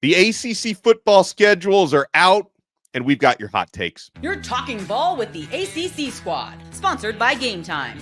The ACC football schedules are out, and we've got your hot takes. You're talking ball with the ACC Squad, sponsored by Game Time.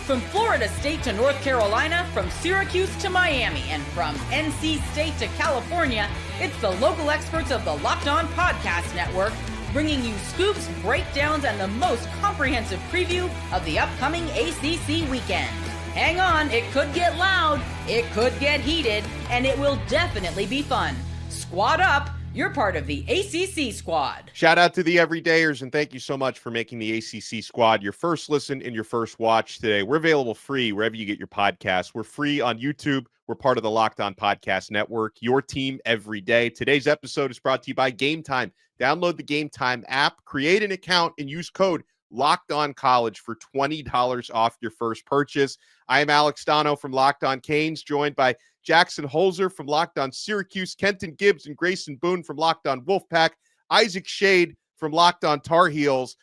From Florida State to North Carolina, from Syracuse to Miami, and from NC State to California, it's the local experts of the Locked On Podcast Network, bringing you scoops, breakdowns, and the most comprehensive preview of the upcoming ACC weekend. Hang on, it could get loud, it could get heated, and it will definitely be fun. Squad up, you're part of the ACC Squad. Shout out to the everydayers, and thank you so much for making the ACC Squad your first listen and your first watch today. We're available free wherever you get your podcasts. We're free on YouTube. We're part of the Locked On Podcast Network, your team every day. Today's episode is brought to you by Game Time. Download the Game Time app, create an account, and use code Locked On College for $20 off your first purchase. I am Alex Donno from Locked On Canes, joined by Jackson Holzer from Locked On Syracuse, Kenton Gibbs and Grayson Boone from Locked On Wolfpack, Isaac Shade from Locked On Tar Heels.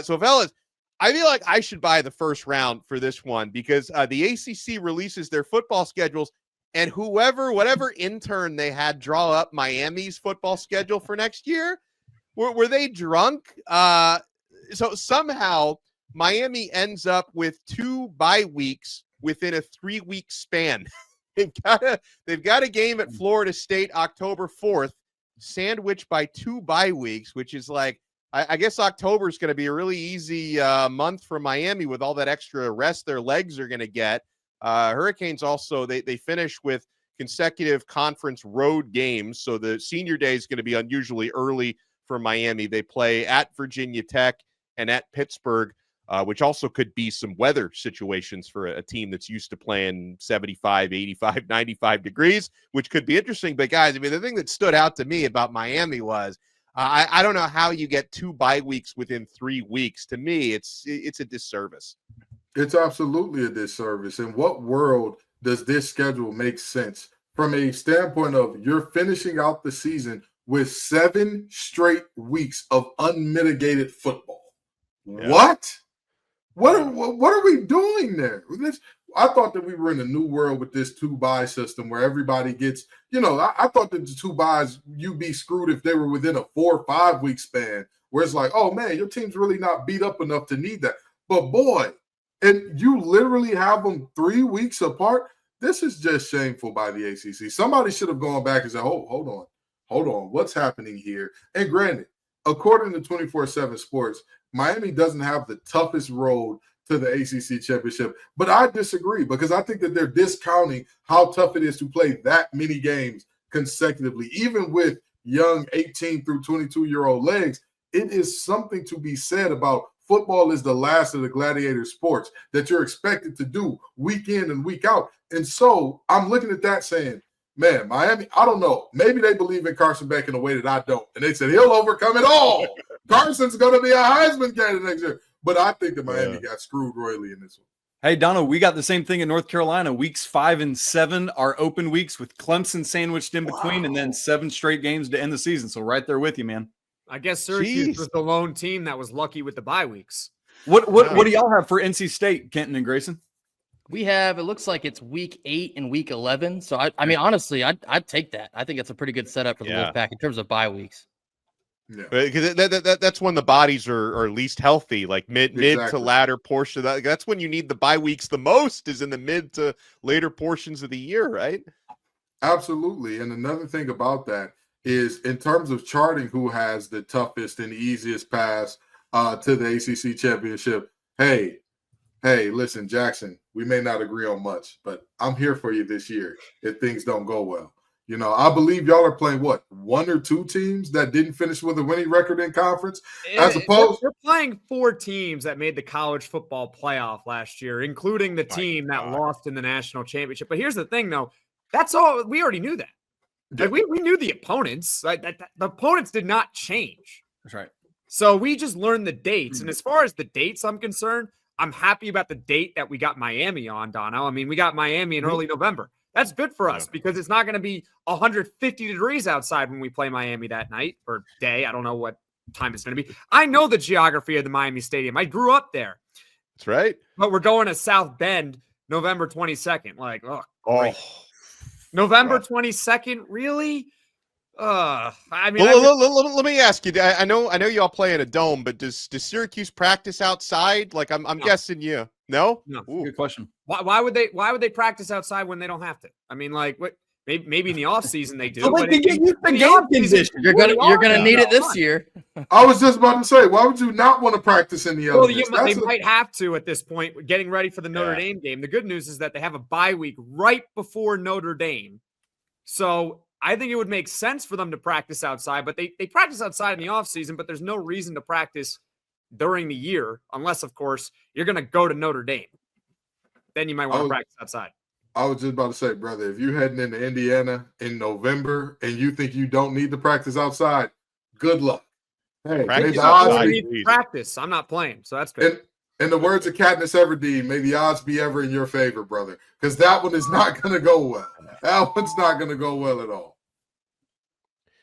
So, fellas, I feel like I should buy the first round for this one because the ACC releases their football schedules, and whatever intern they had draw up Miami's football schedule for next year, were they drunk? So somehow Miami ends up with 2 bye weeks within a 3-week span. They've got a game at Florida State October 4th, sandwiched by 2 bye weeks, which is like, I guess October is going to be a really easy month for Miami with all that extra rest their legs are going to get. Hurricanes also, they finish with consecutive conference road games, so the senior day is going to be unusually early for Miami. They play at Virginia Tech and at Pittsburgh, which also could be some weather situations for a team that's used to playing 75, 85, 95 degrees, which could be interesting. But, guys, I mean, the thing that stood out to me about Miami was I don't know how you get 2 bye weeks within 3 weeks. To me, it's a disservice. It's absolutely a disservice. In what world does this schedule make sense from a standpoint of you're finishing out the season with 7 straight weeks of unmitigated football? Yeah. What are we doing there? I thought that we were in a new world with this 2-bye system where everybody gets, I thought that the 2 byes, you'd be screwed if they were within a 4 or 5 week span where it's like, oh man, your team's really not beat up enough to need that. But boy, and you literally have them 3 weeks apart. This is just shameful by the ACC. Somebody should have gone back and said, oh, hold on, what's happening here? And granted, according to 24/7 Sports, Miami doesn't have the toughest road to the ACC championship, but I disagree because I think that they're discounting how tough it is to play that many games consecutively. Even with young 18 through 22-year-old legs, it is something to be said about football is the last of the gladiator sports that you're expected to do week in and week out. And so I'm looking at that saying, man, Miami, I don't know. Maybe they believe in Carson Beck in a way that I don't. And they said, he'll overcome it all. Carson's going to be a Heisman candidate next year. But I think that Miami got screwed royally in this one. Hey, Donno, we got the same thing in North Carolina. Weeks 5 and 7 are open weeks with Clemson sandwiched in between and then 7 straight games to end the season. So right there with you, man. I guess Syracuse was the lone team that was lucky with the bye weeks. What do y'all have for NC State, Kenton and Grayson? We have, it looks like it's week 8 and week 11. So, I mean, honestly, I'd take that. I think it's a pretty good setup for the Wolfpack in terms of bye weeks. Yeah, because that's when the bodies are least healthy, like mid to latter portion. That's when you need the bye weeks the most, is in the mid to later portions of the year, right? Absolutely. And another thing about that is in terms of charting who has the toughest and easiest pass to the ACC championship. Hey, listen, Jackson, we may not agree on much, but I'm here for you this year if things don't go well. I believe y'all are playing, 1 or 2 teams that didn't finish with a winning record in conference? As opposed, we're playing 4 teams that made the college football playoff last year, including the team that lost in the national championship. But here's the thing, though. That's all. We already knew that. Like, we knew the opponents. Like, the opponents did not change. That's right. So we just learned the dates. And as far as the dates I'm concerned, I'm happy about the date that we got Miami on, Donno. I mean, we got Miami in early November. That's good for us because it's not going to be 150 degrees outside when we play Miami that night or day. I don't know what time it's going to be. I know the geography of the Miami Stadium. I grew up there. That's right. But we're going to South Bend November 22nd. Like, November 22nd, really? I mean, Well, let me ask you. I know y'all play in a dome, but does Syracuse practice outside? Like I'm No. guessing you. No. No. Ooh. Good question. why would they practice outside when they don't have to? I mean, like what? Maybe in the off season they do. So they but can get used to in the game off-season, conditions. You're gonna need it this year. I was just about to say, why would you not want to practice in the Well, elements? they might have to at this point, getting ready for the Notre Dame game. The good news is that they have a bye week right before Notre Dame. So I think it would make sense for them to practice outside, but they practice outside in the offseason, but there's no reason to practice during the year, unless, of course, you're going to go to Notre Dame. Then you might want to practice outside. I was just about to say, brother, if you're heading into Indiana in November and you think you don't need to practice outside, good luck. Hey, Practice the odds outside. be, Practice. I'm not playing, so that's good. in the words of Katniss Everdeen, may the odds be ever in your favor, brother, because that one is not going to go well. That one's not going to go well at all.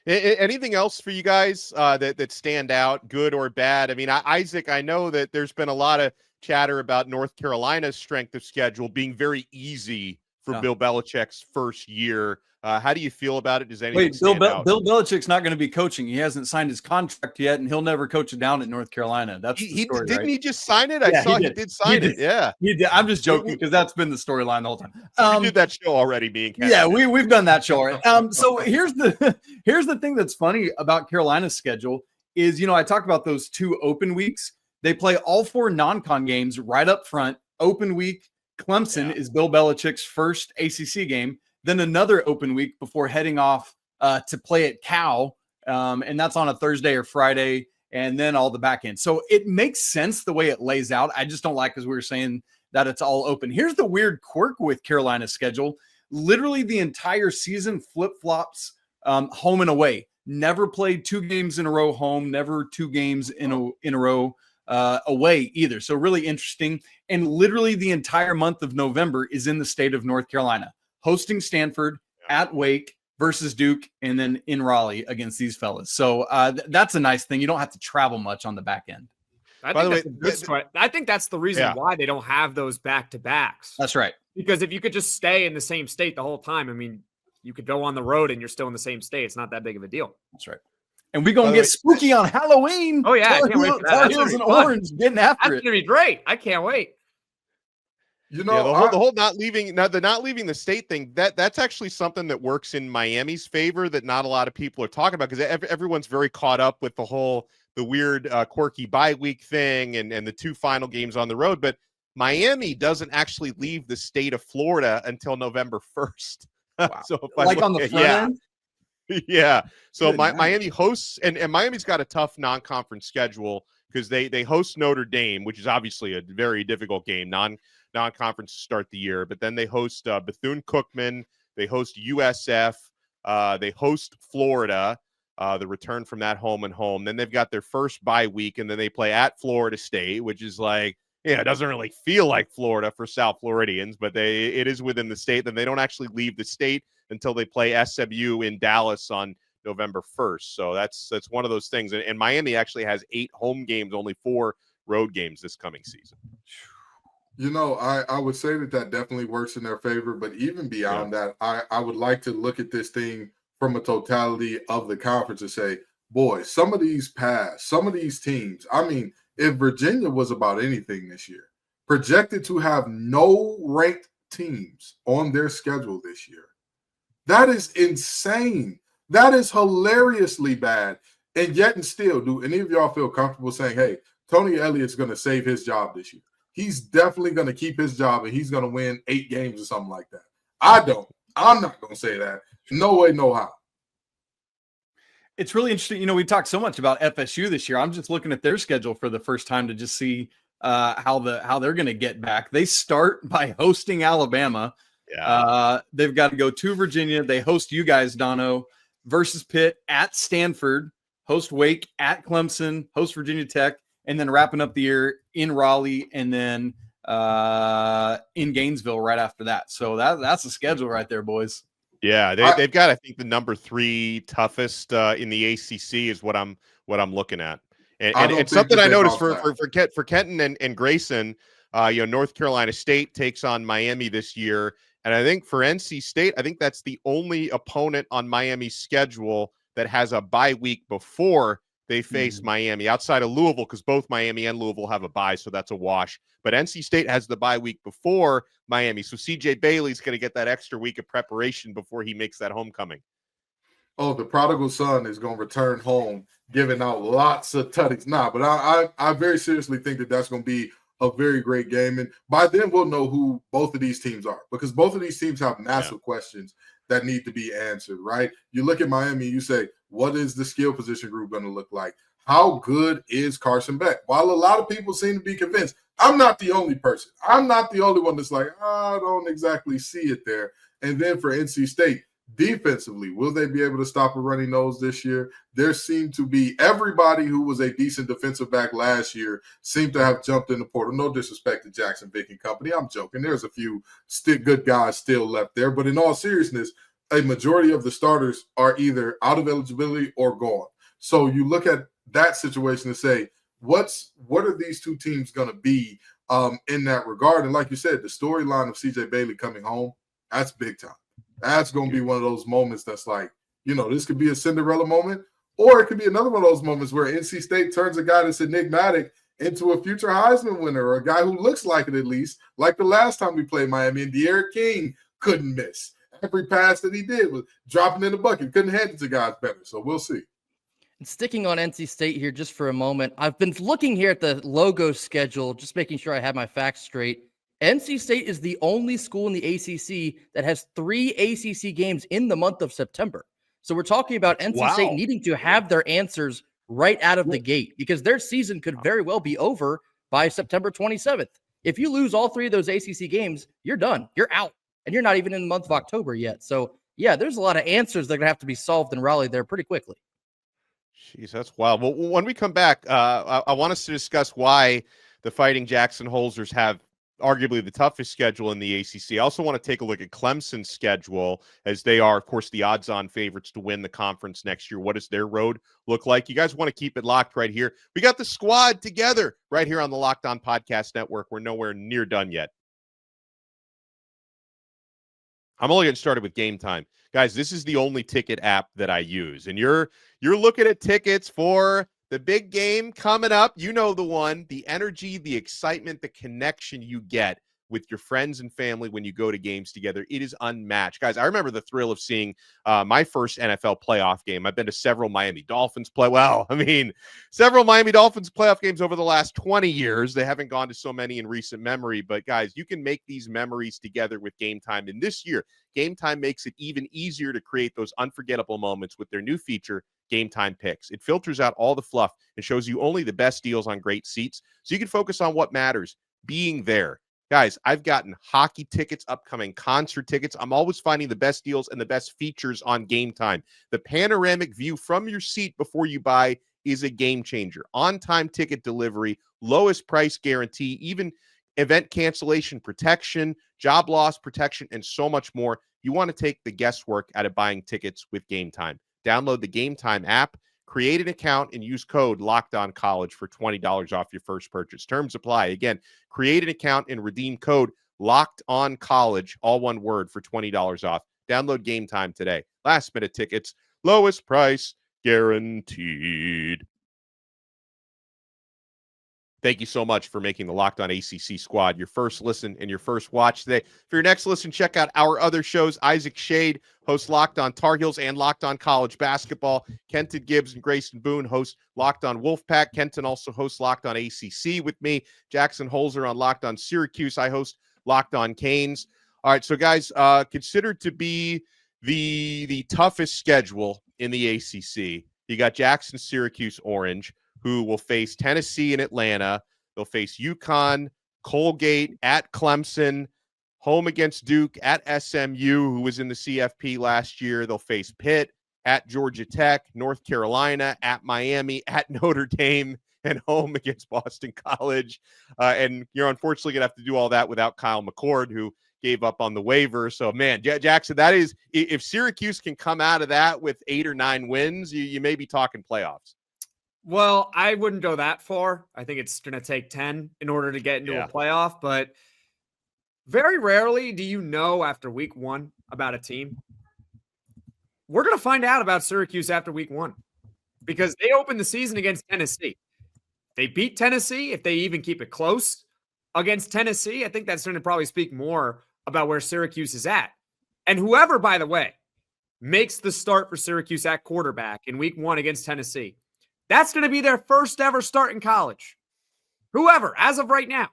Anything else for you guys that stand out, good or bad? I mean, Isaac, I know that there's been a lot of chatter about North Carolina's strength of schedule being very easy for Bill Belichick's first year. How do you feel about it? Does anything stand out? Bill Belichick's not going to be coaching. He hasn't signed his contract yet, and he'll never coach it down at North Carolina. That's the story, didn't right? he just sign it? I saw he did sign it. Yeah, he did. I'm just joking because that's been the storyline the whole time. We did that show already, being yeah, we've done that show already. So here's the thing that's funny about Carolina's schedule is, I talked about those 2 open weeks. They play all 4 non-con games right up front. Open week, Clemson is Bill Belichick's first ACC game. Then another open week before heading off to play at Cal. And that's on a Thursday or Friday, and then all the back end. So it makes sense the way it lays out. I just don't like, as we were saying, that it's all open. Here's the weird quirk with Carolina's schedule. Literally the entire season flip-flops home and away. Never played 2 games in a row home, never 2 games in a row away either. So really interesting. And literally the entire month of November is in the state of North Carolina, hosting Stanford, at Wake versus Duke, and then in Raleigh against these fellas. So that's a nice thing. You don't have to travel much on the back end. I think that's the reason why they don't have those back-to-backs. That's right. Because if you could just stay in the same state the whole time, I mean, you could go on the road and you're still in the same state. It's not that big of a deal. That's right. And we're going to get spooky on Halloween. Oh, yeah. I can't wait for that. Tar Heels and Orange getting after it. That's going to be great. I can't wait. You know, the whole not leaving the state thing, that's actually something that works in Miami's favor that not a lot of people are talking about, because everyone's very caught up with the weird quirky bye week thing and the 2 final games on the road. But Miami doesn't actually leave the state of Florida until November 1st. Wow. So like on the front end? Yeah. So Miami hosts, and Miami's got a tough non-conference schedule because they host Notre Dame, which is obviously a very difficult game, non-conference to start the year. But then they host Bethune-Cookman, they host USF, they host Florida, the return from that home and home. Then they've got their first bye week, and then they play at Florida State, which is like, it doesn't really feel like Florida for South Floridians, but it is within the state. Then they don't actually leave the state until they play SMU in Dallas on November 1st. So that's one of those things. And Miami actually has 8 home games, only 4 road games this coming season. You know, I would say that definitely works in their favor. But even beyond that, I would like to look at this thing from a totality of the conference and say, boy, some of these teams, I mean, if Virginia was about anything this year, projected to have no ranked teams on their schedule this year, that is insane. That is hilariously bad. And yet and still, do any of y'all feel comfortable saying, hey, Tony Elliott's going to save his job this year? He's definitely going to keep his job and he's going to win 8 games or something like that. I don't. I'm not going to say that. No way, no how. It's really interesting. We talked so much about FSU this year. I'm just looking at their schedule for the first time to just see how they're going to get back. They start by hosting Alabama. Yeah. They've got to go to Virginia. They host you guys, Donno, versus Pitt, at Stanford, host Wake, at Clemson, host Virginia Tech, and then wrapping up the year in Raleigh, and then in Gainesville right after that. So that's a schedule right there, boys. Yeah, they've got, I think, the number 3 toughest in the ACC is what I'm looking at, and it's something I noticed for Kenton and Grayson. North Carolina State takes on Miami this year And I think for NC State, I think that's the only opponent on Miami's schedule that has a bye week before they face Miami, outside of Louisville, because both Miami and Louisville have a bye, so that's a wash. But NC State has the bye week before Miami, so CJ Bailey's going to get that extra week of preparation before he makes that homecoming. Oh, the prodigal son is going to return home, giving out lots of tutties. Nah, but I very seriously think that that's going to be a very great game. And by then we'll know who both of these teams are, because both of these teams have massive questions that need to be answered, right? You look at Miami, you say, what is the skill position group going to look like? How good is Carson Beck? While a lot of people seem to be convinced, I'm not the only person. I'm not the only one that's like, I don't exactly see it there. And then for NC State, defensively, will they be able to stop a running nose this year? There seemed to be everybody who was a decent defensive back last year seemed to have jumped in the portal. No disrespect to Jackson Vick and company. I'm joking. There's a few good guys still left there. But in all seriousness, a majority of the starters are either out of eligibility or gone. So you look at that situation and say, what are these two teams going to be in that regard? And like you said, the storyline of CJ Bailey coming home, that's big time. That's going to be one of those moments that's like, this could be a Cinderella moment, or it could be another one of those moments where NC State turns a guy that's enigmatic into a future Heisman winner, or a guy who looks like it at least, like the last time we played Miami and De'Aaron King couldn't miss. Every pass that he did was dropping in the bucket. Couldn't hand it to guys better. So we'll see. And sticking on NC State here just for a moment, I've been looking here at the logo schedule, just making sure I have my facts straight. NC State is the only school in the ACC that has 3 ACC games in the month of September. So we're talking about NC State needing to have their answers right out of the gate, because their season could very well be over by September 27th. If you lose all 3 of those ACC games, you're done. You're out. And you're not even in the month of October yet. So, yeah, there's a lot of answers that are going to have to be solved in Raleigh there pretty quickly. Jeez, that's wild. Well, when we come back, I want us to discuss why the Fighting Jackson Holzers have arguably the toughest schedule in the ACC. I also want to take a look at Clemson's schedule, as they are, of course, the odds-on favorites to win the conference next year. What does their road look like? You guys want to keep it locked right here. We got the squad together right here on the Locked On Podcast Network. We're nowhere near done yet. I'm only getting started with Game Time. Guys, this is the only ticket app that I use. And you're looking at tickets for the big game coming up. You know the one, the energy, the excitement, the connection you get with your friends and family when you go to games together. It is unmatched. Guys, I remember the thrill of seeing my first NFL playoff game. I've been to several Miami Dolphins several Miami Dolphins playoff games over the last 20 years. They haven't gone to so many in recent memory. But, guys, you can make these memories together with Game Time. And this year, Game Time makes it even easier to create those unforgettable moments with their new feature, Game Time Picks. It filters out all the fluff and shows you only the best deals on great seats, so you can focus on what matters, being there. Guys, I've gotten hockey tickets, upcoming concert tickets. I'm always finding the best deals and the best features on Game Time. The panoramic view from your seat before you buy is a game changer. On-time ticket delivery, lowest price guarantee, even event cancellation protection, job loss protection, and so much more. You want to take the guesswork out of buying tickets with Game Time. Download the Game Time app, create an account, and use code LOCKEDONCollege for $20 off your first purchase. Terms apply. Again, create an account and redeem code LOCKEDONCollege, all one word, for $20 off. Download Game Time today. Last minute tickets, lowest price guaranteed. Thank you so much for making the Locked On ACC Squad your first listen and your first watch today. For your next listen, check out our other shows. Isaac Shade hosts Locked On Tar Heels and Locked On College Basketball. Kenton Gibbs and Grayson Boone host Locked On Wolfpack. Kenton also hosts Locked On ACC with me. Jackson Holzer on Locked On Syracuse. I host Locked On Canes. All right, so guys, considered to be the toughest schedule in the ACC. You got Jackson, Syracuse Orange, who will face Tennessee and Atlanta. They'll face UConn, Colgate, at Clemson, home against Duke, at SMU, who was in the CFP last year. They'll face Pitt, at Georgia Tech, North Carolina, at Miami, at Notre Dame, and home against Boston College. And you're unfortunately going to have to do all that without Kyle McCord, who gave up on the waiver. So, man, Jackson, that is, if Syracuse can come out of that with 8 or 9 wins, you may be talking playoffs. Well, I wouldn't go that far. I think it's going to take 10 in order to get into a playoff. But very rarely do you know after week 1 about a team. We're going to find out about Syracuse after week 1 because they opened the season against Tennessee. They beat Tennessee. If they even keep it close against Tennessee, I think that's going to probably speak more about where Syracuse is at. And whoever, by the way, makes the start for Syracuse at quarterback in week 1 against Tennessee, that's going to be their first ever start in college. Whoever, as of right now.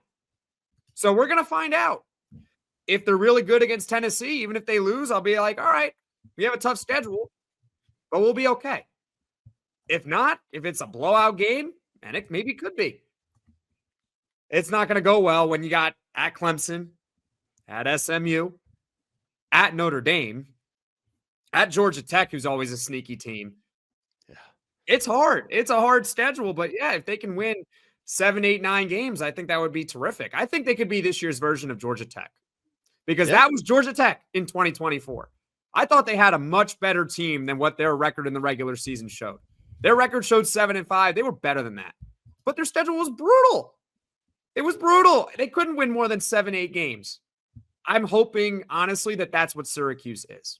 So we're going to find out. If they're really good against Tennessee, even if they lose, I'll be like, all right, we have a tough schedule, but we'll be okay. If not, if it's a blowout game, and it maybe could be, it's not going to go well when you got at Clemson, at SMU, at Notre Dame, at Georgia Tech, who's always a sneaky team. Yeah. It's hard. It's a hard schedule, but yeah, if they can win 7, 8, 9 games, I think that would be terrific. I think they could be this year's version of Georgia Tech because that was Georgia Tech in 2024. I thought they had a much better team than what their record in the regular season showed. Their record showed 7-5. They were better than that, but their schedule was brutal. It was brutal. They couldn't win more than 7, 8 games. I'm hoping, honestly, that that's what Syracuse is.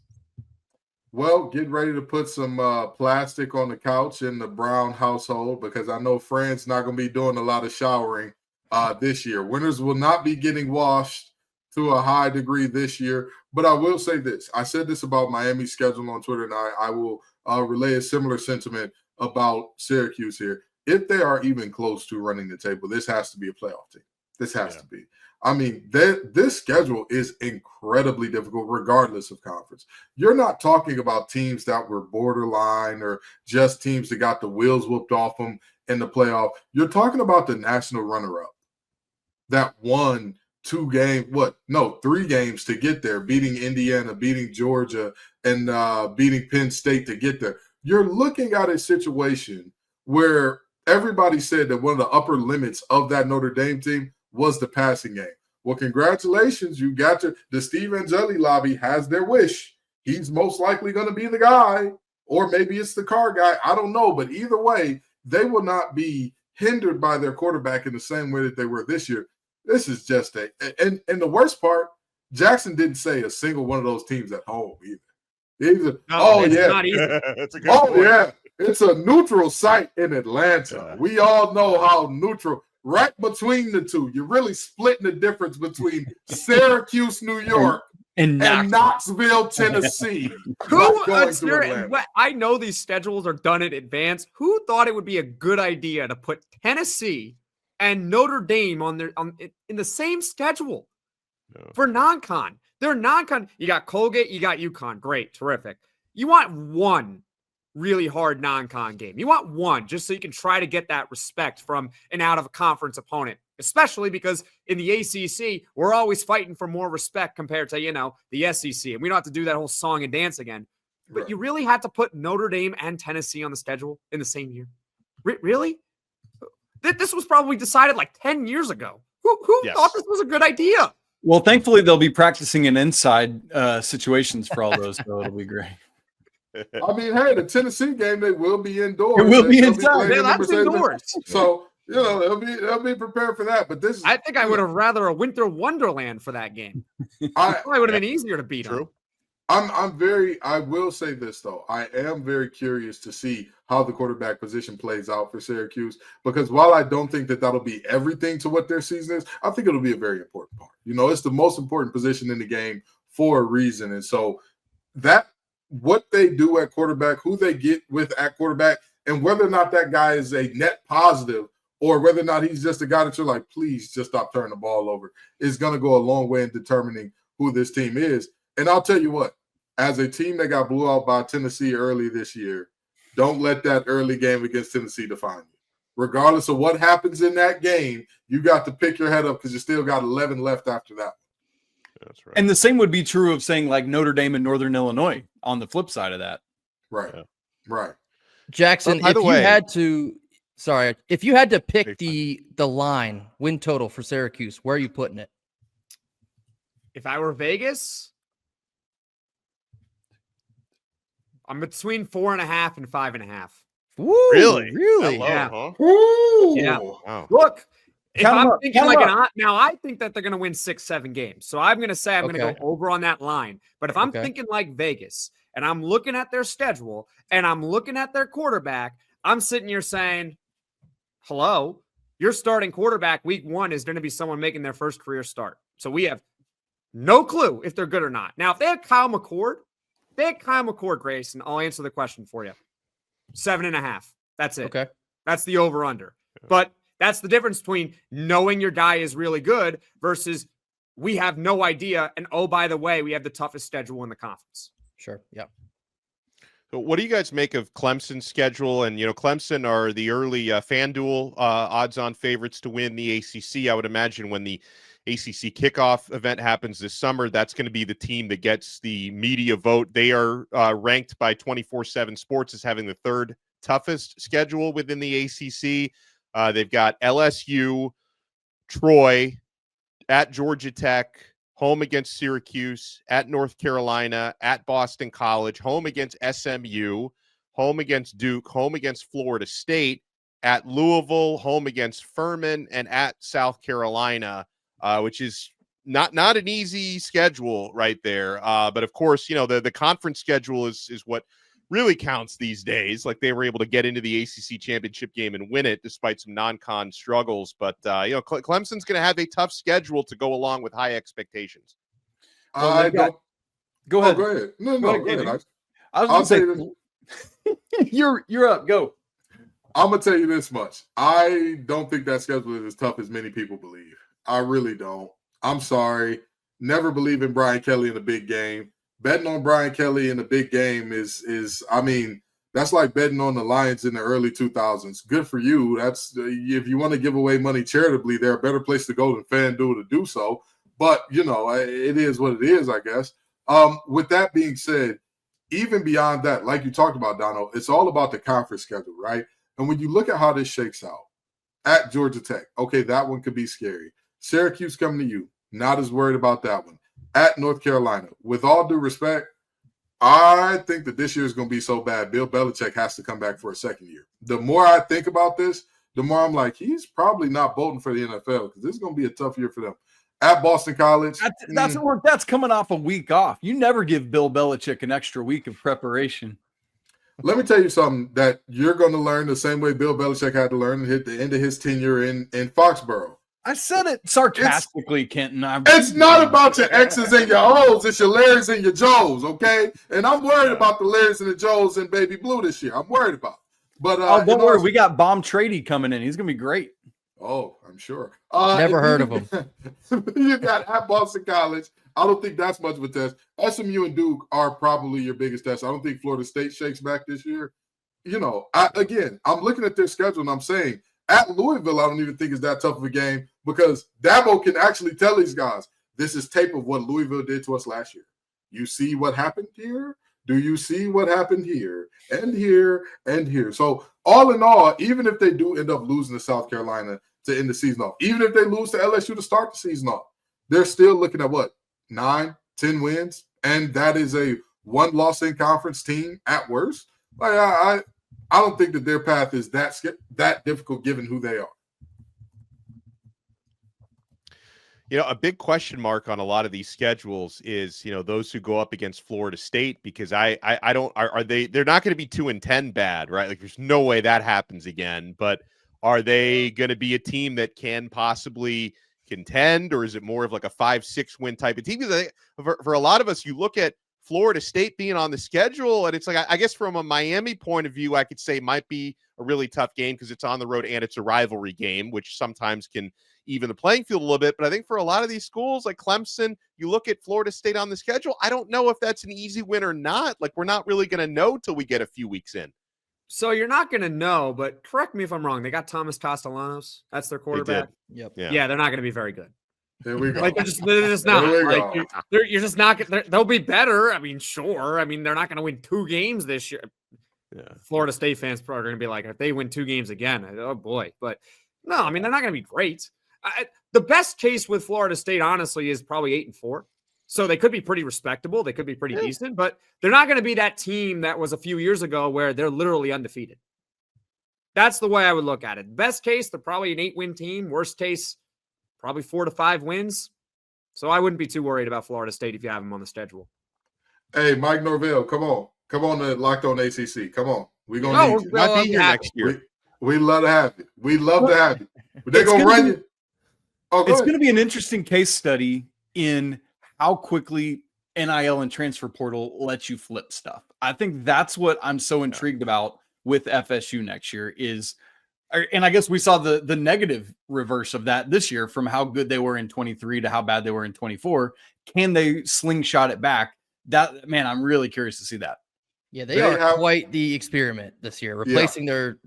Well, get ready to put some plastic on the couch in the Brown household because I know Fran's not going to be doing a lot of showering this year. Winners will not be getting washed to a high degree this year. But I will say this. I said this about Miami's schedule on Twitter, and I will relay a similar sentiment about Syracuse here. If they are even close to running the table, this has to be a playoff team. This has to be. I mean, this schedule is incredibly difficult regardless of conference. You're not talking about teams that were borderline or just teams that got the wheels whooped off them in the playoff. You're talking about the national runner-up that won 3 games to get there, beating Indiana, beating Georgia, and beating Penn State to get there. You're looking at a situation where everybody said that one of the upper limits of that Notre Dame team was the passing game. Well, congratulations. You got the Steve Angeli lobby has their wish. He's most likely going to be the guy, or maybe it's the car guy. I don't know. But either way, they will not be hindered by their quarterback in the same way that they were this year. This is just and the worst part, Jackson didn't say a single one of those teams at home either. Not easy. That's a good point. Yeah. It's a neutral site in Atlanta. Yeah. We all know how neutral. Right between the two, you're really splitting the difference between Syracuse, New York, and Knoxville, Tennessee. I know these schedules are done in advance. Who thought it would be a good idea to put Tennessee and Notre Dame in the same schedule for non-con? They're non-con. You got Colgate, you got UConn. Great, terrific. You want one really hard non-con game. You want one just so you can try to get that respect from an out-of-conference opponent, especially because in the ACC, we're always fighting for more respect compared to, the SEC. And we don't have to do that whole song and dance again. But you really had to put Notre Dame and Tennessee on the schedule in the same year. Really? This was probably decided like 10 years ago. Who thought this was a good idea? Well, thankfully, they'll be practicing in inside situations for all those, so it'll be great. I mean, hey, the Tennessee game, they will be indoors. It will be inside. That's indoors. So, they'll be prepared for that. But I think I would have rather a winter wonderland for that game. Probably would have been easier to beat. True. I will say this, though. I am very curious to see how the quarterback position plays out for Syracuse, because while I don't think that that'll be everything to what their season is, I think it'll be a very important part. It's the most important position in the game for a reason. And so what they do at quarterback, who they get with at quarterback, and whether or not that guy is a net positive or whether or not he's just a guy that you're like, please just stop turning the ball over, is going to go a long way in determining who this team is. And I'll tell you what, as a team that got blew out by Tennessee early this year, don't let that early game against Tennessee define you. Regardless of what happens in that game, you got to pick your head up because you still got 11 left after that. That's right. And the same would be true of saying like Notre Dame and Northern Illinois on the flip side of that. Right. Right. Jackson, if you had to pick the line win total for Syracuse, where are you putting it? If I were Vegas, I'm between 4.5 and 5.5. Woo, Really? Really? Hello, Yeah. huh? Ooh. Yeah. Wow. Look, If I'm thinking like now I think that they're going to win 6-7 games. So I'm going to say I'm going to go over on that line. But if I'm thinking like Vegas and I'm looking at their schedule and I'm looking at their quarterback, I'm sitting here saying, hello, your starting quarterback week 1 is going to be someone making their first career start. So we have no clue if they're good or not. Now, if they had Kyle McCord, Grayson, I'll answer the question for you. 7.5. That's it. Okay. That's the over-under. But that's the difference between knowing your guy is really good versus we have no idea. And oh, by the way, we have the toughest schedule in the conference. Sure. Yeah. So what do you guys make of Clemson's schedule? And, Clemson are the early FanDuel odds-on favorites to win the ACC. I would imagine when the ACC kickoff event happens this summer, that's going to be the team that gets the media vote. They are ranked by 24/7 Sports as having the third toughest schedule within the ACC. They've got LSU, Troy, at Georgia Tech, home against Syracuse, at North Carolina, at Boston College, home against SMU, home against Duke, home against Florida State, at Louisville, home against Furman, and at South Carolina, which is not an easy schedule right there. But of course, the conference schedule is what really counts these days. Like, they were able to get into the ACC championship game and win it despite some non-con struggles. But, Clemson's going to have a tough schedule to go along with high expectations. Go ahead. Go ahead. No, go ahead. I'll say this. You're up. Go. I'm going to tell you this much. I don't think that schedule is as tough as many people believe. I really don't. I'm sorry. Never believe in Brian Kelly in a big game. Betting on Brian Kelly in a big game is that's like betting on the Lions in the early 2000s. Good for you. That's if you want to give away money charitably, they're a better place to go than FanDuel to do so. But, it is what it is, I guess. With that being said, even beyond that, like you talked about, Donno, it's all about the conference schedule, right? And when you look at how this shakes out, at Georgia Tech, okay, that one could be scary. Syracuse coming to you, not as worried about that one. At North Carolina, with all due respect, I think that this year is going to be so bad, Bill Belichick has to come back for a second year. The more I think about this, the more I'm like, he's probably not bolting for the NFL because this is going to be a tough year for them. At Boston College. That's coming off a week off. You never give Bill Belichick an extra week of preparation. Let me tell you something that you're going to learn the same way Bill Belichick had to learn at the end of his tenure in Foxborough. I said it sarcastically, Kenton. It's not about your X's and your O's. It's your Larrys and your Joes, okay? And I'm worried about the Larrys and the Joes in Baby Blue this year. I'm worried about it. But don't worry. We got Bomb Trady coming in. He's going to be great. Oh, I'm sure. Never heard of him. You got at Boston College. I don't think that's much of a test. SMU and Duke are probably your biggest test. I don't think Florida State shakes back this year. I'm looking at their schedule and I'm saying, at Louisville, I don't even think it's that tough of a game because Dabo can actually tell these guys, this is tape of what Louisville did to us last year. You see what happened here? Do you see what happened here and here and here? So all in all, even if they do end up losing to South Carolina to end the season off, even if they lose to LSU to start the season off, they're still looking at 9-10 wins, and that is a one-loss in conference team at worst. I don't think that their path is that difficult given who they are. A big question mark on a lot of these schedules is, those who go up against Florida State, because they're not going to be 2-10 bad, right? Like, there's no way that happens again, but are they going to be a team that can possibly contend, or is it more of like a 5-6 win type of team? Because for a lot of us, you look at Florida State being on the schedule, and it's like, I guess from a Miami point of view, I could say might be a really tough game because it's on the road and it's a rivalry game, which sometimes can even the playing field a little bit. But I think for a lot of these schools like Clemson, you look at Florida State on the schedule, I don't know if that's an easy win or not. Like, we're not really going to know till we get a few weeks in. So you're not going to know, but correct me if I'm wrong. They got Thomas Castellanos. That's their quarterback. Yep. Yeah, they're not going to be very good. There we go. Like, they're just not. Like, you're just not. They'll be better. I mean, sure. I mean, they're not going to win 2 games this year. Yeah. Florida State fans are going to be like, if they win 2 games again, oh boy. But no, I mean, they're not going to be great. The best case with Florida State, honestly, is probably 8-4. So they could be pretty respectable. They could be pretty decent, but they're not going to be that team that was a few years ago where they're literally undefeated. That's the way I would look at it. Best case, they're probably an 8-win team. Worst case, probably 4 to 5 wins. So I wouldn't be too worried about Florida State if you have them on the schedule. Hey, Mike Norvell, come on to Locked On ACC. Come on, we're gonna need you. Might be here next year. We love to have you. We love to have you. But they're gonna run you. Oh, it's going to be an interesting case study in how quickly NIL and transfer portal lets you flip stuff. I think that's what I'm so intrigued about with FSU next year is, and I guess we saw the negative reverse of that this year from how good they were in 23 to how bad they were in 24. Can they slingshot it back? That, man, I'm really curious to see that. Yeah, they are quite the experiment this year, replacing their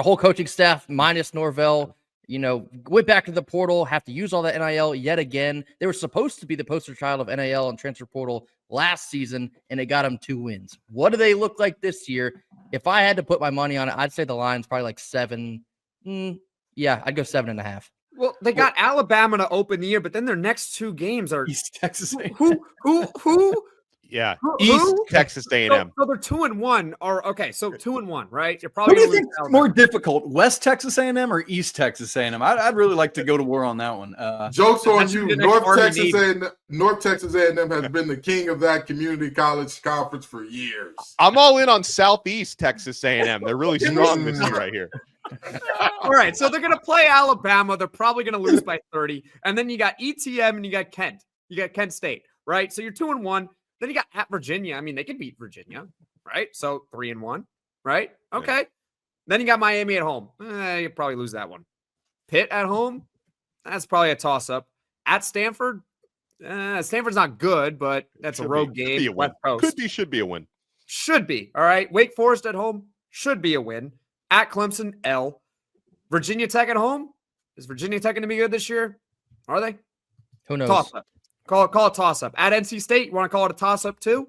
whole coaching staff minus Norvell. Went back to the portal, have to use all that NIL yet again. They were supposed to be the poster child of NIL and transfer portal last season, and it got them 2 wins. What do they look like this year? If I had to put my money on it, I'd say the line's probably like 7. Yeah, I'd go 7.5. Well, they got Alabama to open the year, but then their next 2 games are East Texas. Who? Yeah, East Texas A&M. So they're 2-1, or okay, so 2-1, right? You're probably Who do you think is more difficult, West Texas A&M or East Texas A&M? I'd really like to go to war on that one. Jokes on you. North Texas A&M has been the king of that community college conference for years. I'm all in on Southeast Texas A&M. They're really strong this year right here. All right, so they're going to play Alabama. They're probably going to lose by 30, and then you got ETM and you got Kent. You got Kent State, right? So you're 2-1. Then you got at Virginia. I mean, they could beat Virginia, right? So 3-1, right? Okay. Yeah. Then you got Miami at home. You'll probably lose that one. Pitt at home. That's probably a toss-up. At Stanford. Stanford's not good, but that's a road game. Be a win. Should be a win. Should be. All right. Wake Forest at home. Should be a win. At Clemson, L. Virginia Tech at home. Is Virginia Tech going to be good this year? Are they? Who knows? Toss-up. Call it toss-up. At NC State, you want to call it a toss-up too?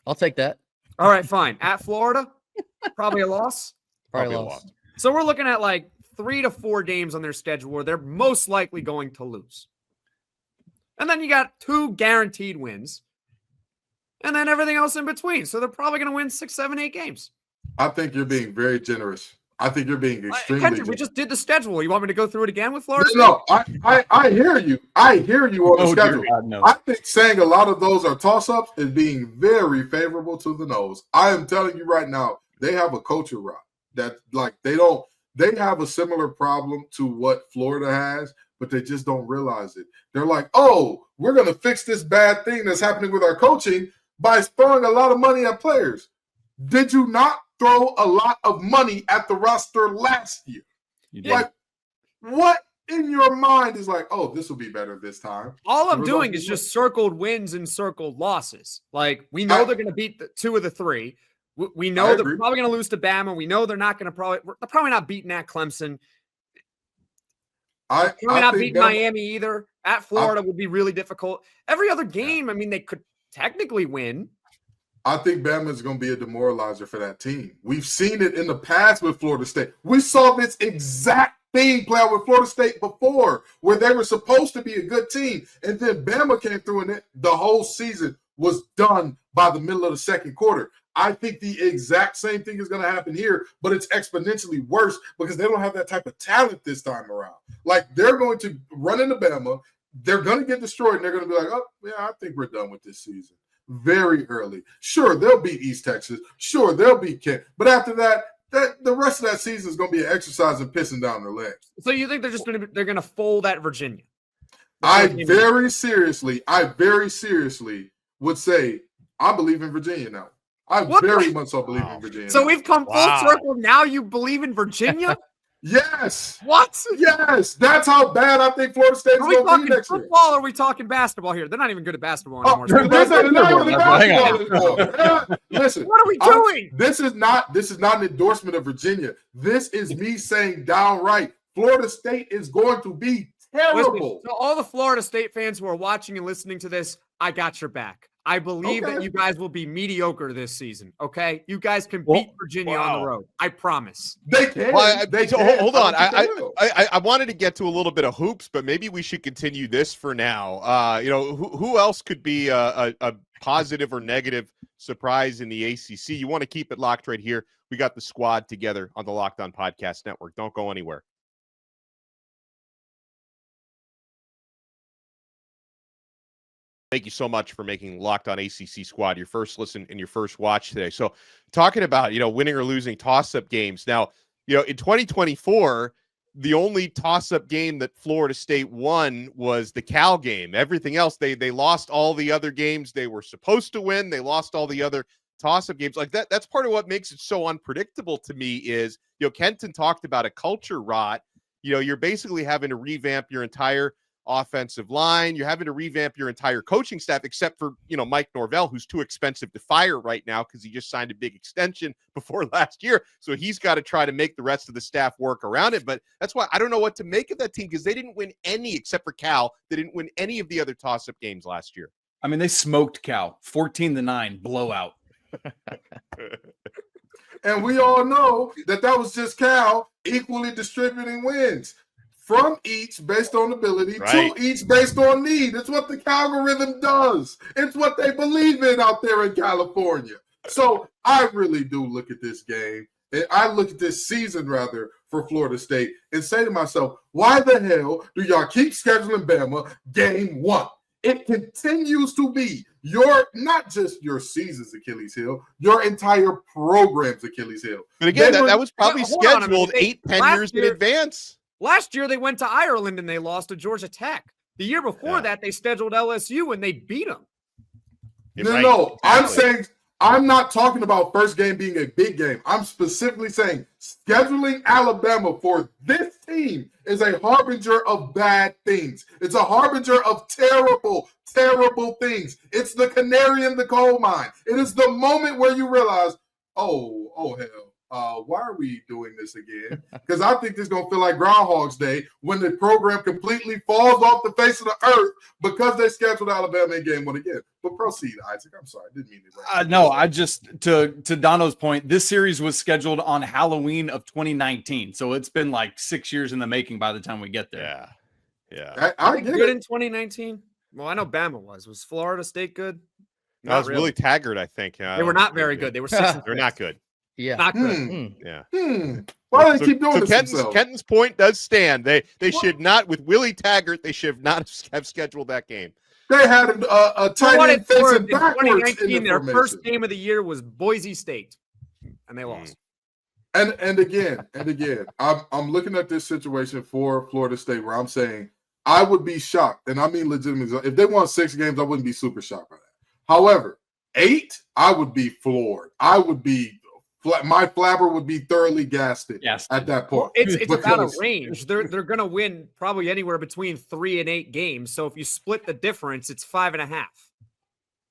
I'll take that. All right, fine. At Florida, probably a loss. Probably a loss. So we're looking at like 3 to 4 games on their schedule where they're most likely going to lose. And then you got 2 guaranteed wins. And then everything else in between. So they're probably going to win 6, 7, 8 games. I think you're being very generous. I think you're being extremely Kendrick, we just did the schedule. You want me to go through it again with Florida? No, I hear you. I hear you on the schedule. God, no. I think saying a lot of those are toss-ups is being very favorable to the nose. I am telling you right now, they have a culture rock that they have a similar problem to what Florida has, but they just don't realize it. They're like, oh, we're going to fix this bad thing that's happening with our coaching by throwing a lot of money at players. Did you not throw a lot of money at the roster last year? You did. Like, what in your mind is like, oh, this will be better this time? All I'm doing is just circled wins and circled losses. Like, we know they're going to beat 2 of the 3. We know they're probably going to lose to Bama. We know they're probably not beating at Clemson. They're not beating Miami either. At Florida would be really difficult. Every other game, I mean, they could technically win. I think Bama is going to be a demoralizer for that team. We've seen it in the past with Florida State. We saw this exact thing play out with Florida State before, where they were supposed to be a good team, and then Bama came through, and the whole season was done by the middle of the second quarter. I think the exact same thing is going to happen here, but it's exponentially worse because they don't have that type of talent this time around. Like, they're going to run into Bama, they're going to get destroyed, and they're going to be like, oh, yeah, I think we're done with this season. Very early. Sure, they'll beat East Texas. Sure, they'll beat Kent. But after that, the rest of that season is going to be an exercise in pissing down their legs. So you think they're going to fold at Virginia? I very seriously would say I believe in Virginia now. I very much so believe in Virginia. So we've come full circle. Now you believe in Virginia? Yes. What? Yes. That's how bad I think Florida State is going to be next year. Football or are we talking basketball here? They're not even good at basketball anymore. Listen. What are we doing? This is not an endorsement of Virginia. This is me saying downright, Florida State is going to be terrible. Listen, so all the Florida State fans who are watching and listening to this, I got your back. I believe that you guys will be mediocre this season, okay? You guys can beat Virginia on the road. I promise. They can. Hold on. I wanted to get to a little bit of hoops, but maybe we should continue this for now. Who else could be a positive or negative surprise in the ACC. You want to keep it locked right here. We got the squad together on the Locked On Podcast Network. Don't go anywhere. Thank you so much for making Locked On ACC Squad your first listen and your first watch today. So talking about, winning or losing toss-up games. Now, in 2024, the only toss-up game that Florida State won was the Cal game. Everything else, they lost all the other games they were supposed to win. They lost all the other toss-up games like that. That's part of what makes it so unpredictable to me is, Kenton talked about a culture rot. You're basically having to revamp your entire offensive line. You're having to revamp your entire coaching staff, except for, Mike Norvell, who's too expensive to fire right now because he just signed a big extension before last year. So he's got to try to make the rest of the staff work around it. But that's why I don't know what to make of that team because they didn't win any, except for Cal. They didn't win any of the other toss-up games last year. I mean, they smoked Cal 14-9 blowout. And we all know that was just Cal equally distributing wins. From each based on ability, right, to each based on need. It's what the algorithm does. It's what they believe in out there in California. So I really do look at this game, and I look at this season, rather, for Florida State and say to myself, why the hell do y'all keep scheduling Bama game 1? It continues to be not just your season's Achilles heel, your entire program's Achilles heel. But again, that was probably scheduled 8-10 years in advance. Last year, they went to Ireland and they lost to Georgia Tech. The year before that, they scheduled LSU and they beat them. No, I'm saying I'm not talking about first game being a big game. I'm specifically saying scheduling Alabama for this team is a harbinger of bad things. It's a harbinger of terrible, terrible things. It's the canary in the coal mine. It is the moment where you realize, oh hell. Why are we doing this again? Because I think this is going to feel like Groundhog's Day when the program completely falls off the face of the earth because they scheduled Alabama in game 1 again. But proceed, Isaac. I'm sorry. I didn't mean to. No, I just, to Donno's point, this series was scheduled on Halloween of 2019. So it's been like 6 years in the making by the time we get there. Yeah. I get good it. in 2019? Well, I know Bama was. Was Florida State good? That was really Taggart, I think. They were not very good. They were 6. They're not good. Yeah. Not good. Yeah. Why do they keep doing this? Kenton's point does stand. They should not, with Willie Taggart, they should not have scheduled that game. They had a tight end facing in backwards 2019, their first game of the year was Boise State, and they lost. And again, I'm looking at this situation for Florida State where I'm saying I would be shocked, and I mean legitimately, if they won 6 games, I wouldn't be super shocked by that. However, 8, I would be floored. My flabber would be thoroughly gasted at that point. It's about a range. They're going to win probably anywhere between 3 and 8 games. So if you split the difference, it's 5.5.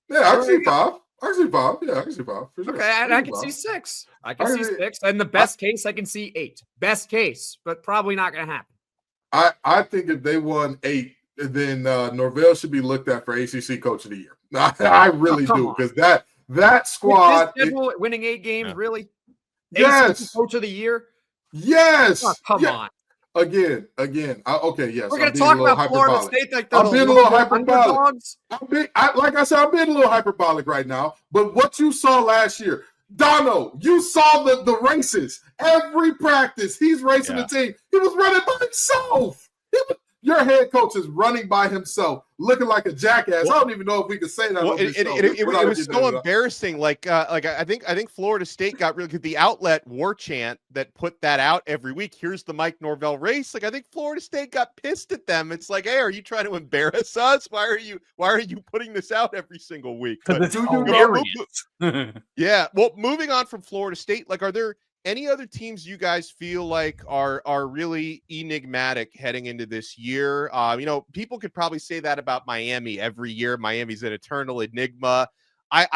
Yeah, I can see 5. I can see 5. Yeah, I can see 5. For sure. Okay, and I can see 6. I can see 6. And the best case, I can see 8. Best case, but probably not going to happen. I think if they won 8, then Norvell should be looked at for ACC Coach of the Year. I really do, because that squad winning 8 games, really? Yes. ACC Coach of the Year? Yes. Oh, come on. Again. Okay, yes. We're going to talk about Florida State like I'm being a little hyperbolic. Like I said, I'm being a little hyperbolic right now. But what you saw last year, Donno, you saw the races. Every practice, he's racing the team. He was running by himself. Your head coach is running by himself, looking like a jackass. I don't even know if we could say that. Well, it was so embarrassing. Like I think Florida State got really good. The outlet war chant that put that out every week. Here's the Mike Norvell race. Like I think Florida State got pissed at them. It's like, hey, are you trying to embarrass us? Why are you putting this out every single week? But, yeah. Well, moving on from Florida State, like, are there any other teams you guys feel like are really enigmatic heading into this year? People could probably say that about Miami every year. Miami's an eternal enigma. I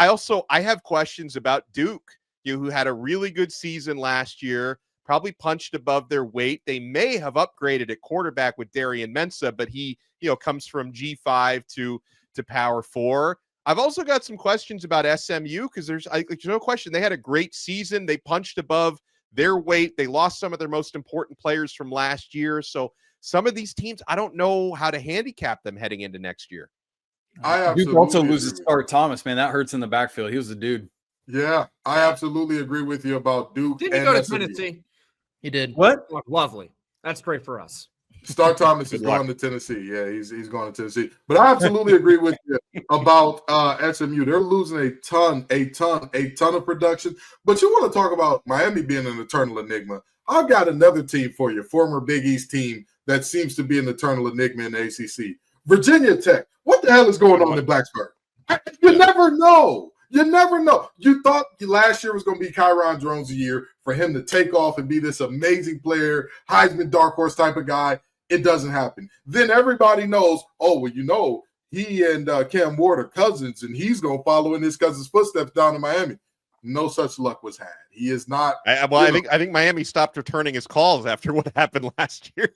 have questions about Duke, who had a really good season last year, probably punched above their weight. They may have upgraded at quarterback with Darian Mensah, but he, comes from G5 to Power 4. I've also got some questions about SMU because there's no question they had a great season. They punched above their weight. They lost some of their most important players from last year. So some of these teams, I don't know how to handicap them heading into next year. I Duke absolutely also agree loses with you. Star Thomas, man. That hurts in the backfield. He was a dude. Yeah, I absolutely agree with you about Duke. Didn't he and go to SMU. Tennessee? He did. What? Oh, lovely. That's great for us. Star Thomas is Good luck. going to Tennessee. Yeah, he's going to Tennessee. But I absolutely agree with you about SMU. They're losing a ton of production. But you want to talk about Miami being an eternal enigma. I've got another team for you, former Big East team that seems to be an eternal enigma in the ACC. Virginia Tech. What the hell is going on in Blacksburg? You never know. You never know. You thought last year was going to be Kyron Drones' year for him to take off and be this amazing player, Heisman dark horse type of guy. It doesn't happen. Then everybody knows, oh, well, you know, he and Cam Ward are cousins, and he's going to follow in his cousin's footsteps down in Miami. No such luck was had. He is not. I think Miami stopped returning his calls after what happened last year.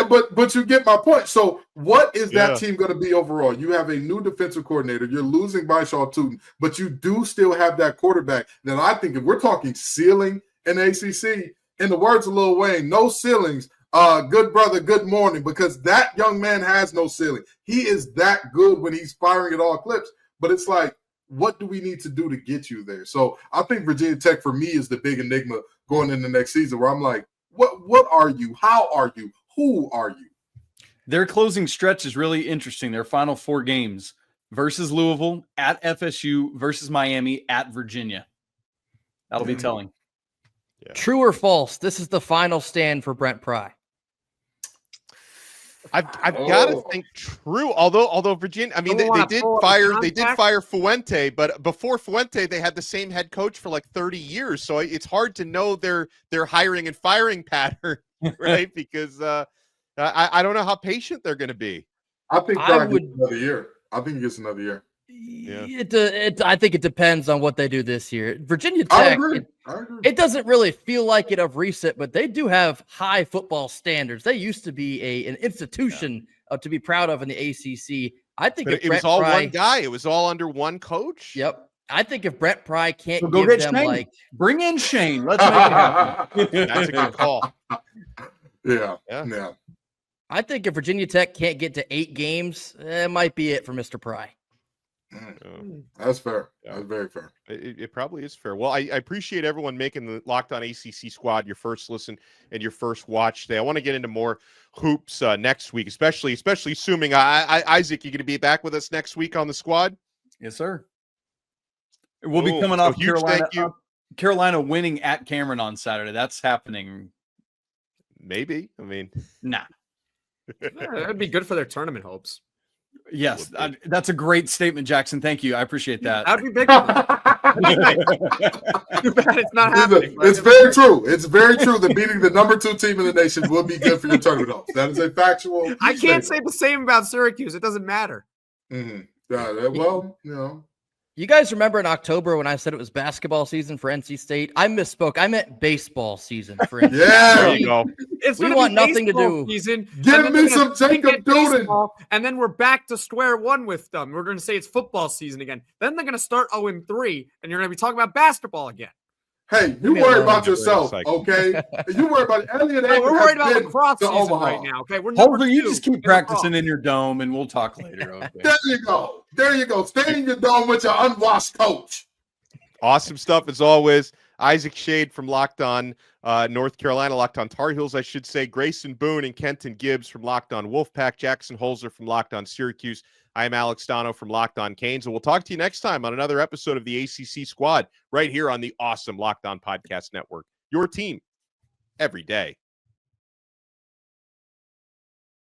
But you get my point. So what is that team going to be overall? You have a new defensive coordinator. You're losing Byshaw Tootin, but you do still have that quarterback that I think if we're talking ceiling in ACC, in the words of Lil Wayne, no ceilings. Good brother, good morning, because that young man has no ceiling. He is that good when he's firing at all clips. But it's like, what do we need to do to get you there? So I think Virginia Tech for me is the big enigma going into next season where I'm like, what are you? How are you? Who are you? Their closing stretch is really interesting. Their final 4 games versus Louisville, at FSU, versus Miami, at Virginia. That'll be telling. Yeah. True or false? This is the final stand for Brent Pry. I've got to think true. Although Virginia, I mean, they did fire Fuente, but before Fuente, they had the same head coach for like 30 years. So it's hard to know their hiring and firing pattern, right? Because I don't know how patient they're going to be. I think another year. I think he gets another year. Yeah. I think it depends on what they do this year. Virginia Tech, I agree. It doesn't really feel like it of recent, but they do have high football standards. They used to be an institution to be proud of in the ACC. I think But it was all one guy. It was all under one coach. Yep. I think if Brent Pry can't So give them Shane. Bring in Shane. Let's make it happen. That's a good call. Yeah. I think if Virginia Tech can't get to 8 games, it might be it for Mr. Pry. That's fair. Yeah. That's very fair. It probably is fair. Well, I appreciate everyone making the Locked On ACC Squad your first listen and your first watch today. I want to get into more hoops next week, especially assuming Isaac, you're going to be back with us next week on the squad. Yes, sir. We'll be coming off Carolina winning at Cameron on Saturday. That's happening. Maybe. I mean, nah. That'd be good for their tournament hopes. Yes, that's a great statement, Jackson. Thank you. I appreciate that. That'd be big. Too bad it's not happening. It's very true. It's very true that beating the number 2 team in the nation will be good for your tournament hopes. That is a factual. I can't say the same about Syracuse. It doesn't matter. Mm-hmm. Well, you know. You guys remember in October when I said it was basketball season for NC State? I misspoke. I meant baseball season for NC State. there you go. We want nothing to do. Season, Give me some Jacob Duden. And then we're back to square one with them. We're going to say it's football season again. Then they're going to start 0-3, and you're going to be talking about basketball again. Hey, you worry about yourself, okay? You worry about Elliot. We're worried about lacrosse season right now, okay? We're Holzer, you just keep practicing in your dome, and we'll talk later. Okay? There you go. Stay in your dome with your unwashed coach. Awesome stuff as always. Isaac Shade from Locked On North Carolina, Locked On Tar Heels, I should say. Grayson Boone and Kenton Gibbs from Locked On Wolfpack. Jackson Holzer from Locked On Syracuse. I am Alex Donno from Locked On Canes, and we'll talk to you next time on another episode of the ACC Squad right here on the awesome Locked On Podcast Network. Your team every day.